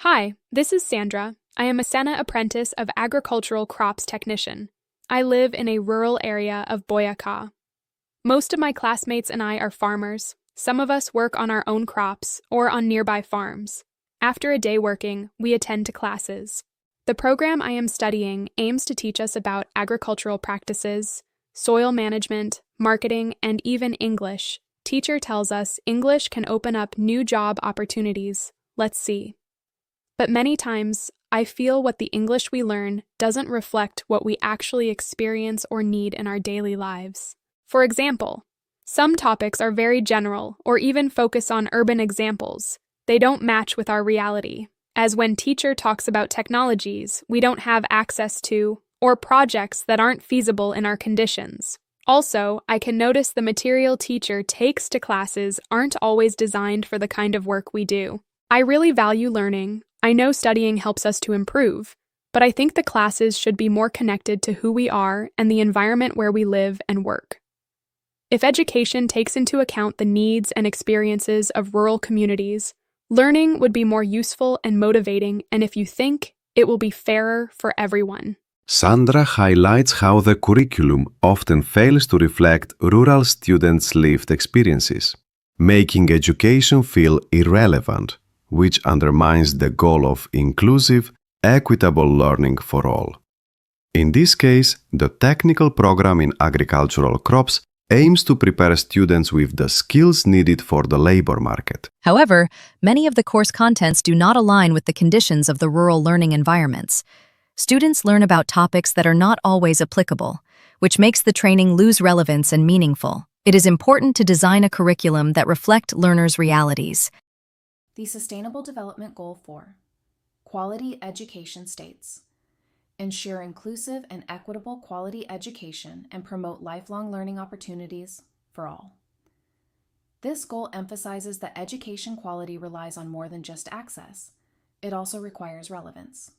Hi, this is Sandra. I am a Sena apprentice of agricultural crops technician. I live in a rural area of Boyacá. Most of my classmates and I are farmers. Some of us work on our own crops or on nearby farms. After a day working, we attend to classes. The program I am studying aims to teach us about agricultural practices, soil management, marketing, and even English. Teacher tells us English can open up new job opportunities. Let's see. But many times, I feel what the English we learn doesn't reflect what we actually experience or need in our daily lives. For example, some topics are very general or even focus on urban examples. They don't match with our reality, as when teacher talks about technologies we don't have access to or projects that aren't feasible in our conditions. Also, I can notice the material teacher takes to classes aren't always designed for the kind of work we do. I really value learning. I know studying helps us to improve, but I think the classes should be more connected to who we are and the environment where we live and work. If education takes into account the needs and experiences of rural communities, learning would be more useful and motivating, and if you think, it will be fairer for everyone. Sandra highlights how the curriculum often fails to reflect rural students' lived experiences, making education feel irrelevant, which undermines the goal of inclusive, equitable learning for all. In this case, the technical program in agricultural crops aims to prepare students with the skills needed for the labor market. However, many of the course contents do not align with the conditions of the rural learning environments. Students learn about topics that are not always applicable, which makes the training lose relevance and meaningful. It is important to design a curriculum that reflects learners' realities. The Sustainable Development Goal 4, Quality Education states, ensure inclusive and equitable quality education and promote lifelong learning opportunities for all. This goal emphasizes that education quality relies on more than just access. It also requires relevance.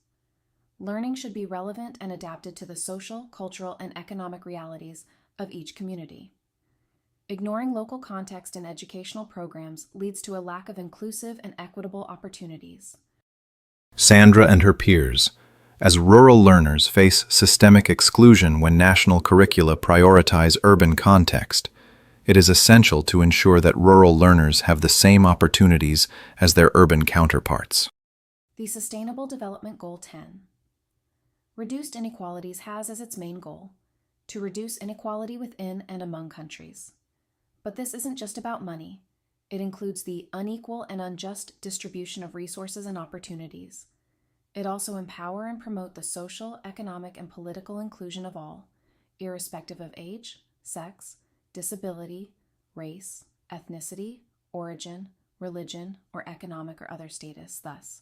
Learning should be relevant and adapted to the social, cultural, and economic realities of each community. Ignoring local context in educational programs leads to a lack of inclusive and equitable opportunities. Sandra and her peers, as rural learners face systemic exclusion when national curricula prioritize urban context, it is essential to ensure that rural learners have the same opportunities as their urban counterparts. The Sustainable Development Goal 10. Reduced inequalities has as its main goal to reduce inequality within and among countries. But this isn't just about money. It includes the unequal and unjust distribution of resources and opportunities. It also empower and promote the social, economic, and political inclusion of all, irrespective of age, sex, disability, race, ethnicity, origin, religion, or economic or other status. Thus,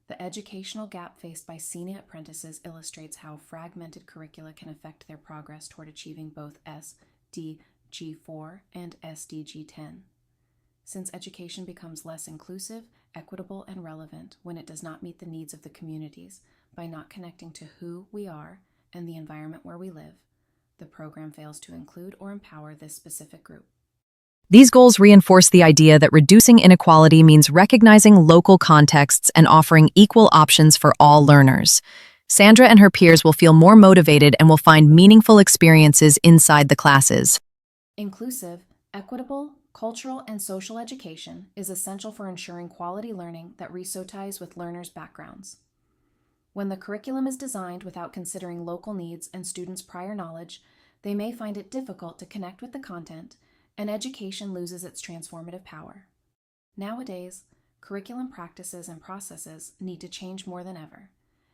the educational gap faced by senior apprentices illustrates how fragmented curricula can affect their progress toward achieving both SDG4 and SDG10. Since education becomes less inclusive, equitable, and relevant when it does not meet the needs of the communities by not connecting to who we are and the environment where we live, the program fails to include or empower this specific group. These goals reinforce the idea that reducing inequality means recognizing local contexts and offering equal options for all learners. Sandra and her peers will feel more motivated and will find meaningful experiences inside the classes. Inclusive, equitable, cultural, and social education is essential for ensuring quality learning that resonates with learners' backgrounds. When the curriculum is designed without considering local needs and students' prior knowledge, they may find it difficult to connect with the content, and education loses its transformative power. Nowadays, curriculum practices and processes need to change more than ever,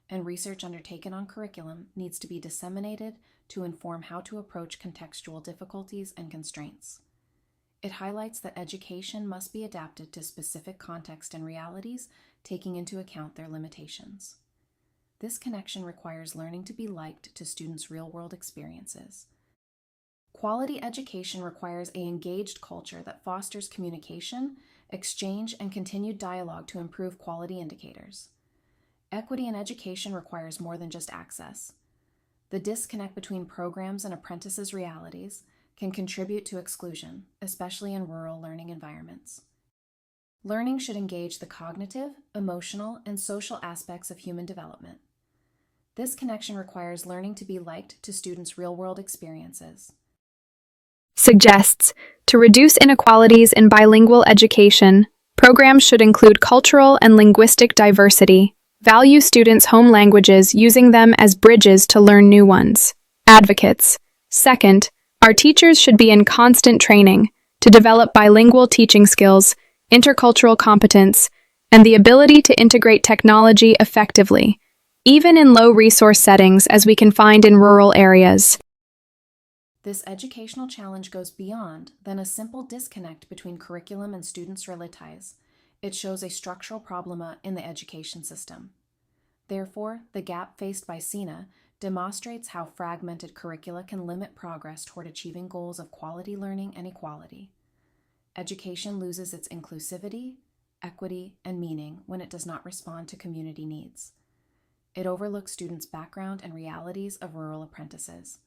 and research undertaken on curriculum needs to be disseminated to inform how to approach contextual difficulties and constraints. It highlights that education must be adapted to specific context and realities, taking into account their limitations. This connection requires learning to be liked to students' real-world experiences. Quality education requires an engaged culture that fosters communication, exchange, and continued dialogue to improve quality indicators. Equity in education requires more than just access. The disconnect between programs and apprentices' realities can contribute to exclusion, especially in rural learning environments. Learning should engage the cognitive, emotional, and social aspects of human development. This connection requires learning to be liked to students' real-world experiences. Suggests, to reduce inequalities in bilingual education, programs should include cultural and linguistic diversity, value students' home languages using them as bridges to learn new ones. Advocates. Second, our teachers should be in constant training to develop bilingual teaching skills, intercultural competence, and the ability to integrate technology effectively, even in low-resource settings as we can find in rural areas. This educational challenge goes beyond than a simple disconnect between curriculum and students' realities. It shows a structural problem in the education system. Therefore, the gap faced by SENA demonstrates how fragmented curricula can limit progress toward achieving goals of quality learning and equality. Education loses its inclusivity, equity, and meaning when it does not respond to community needs. It overlooks students' background and realities of rural apprentices.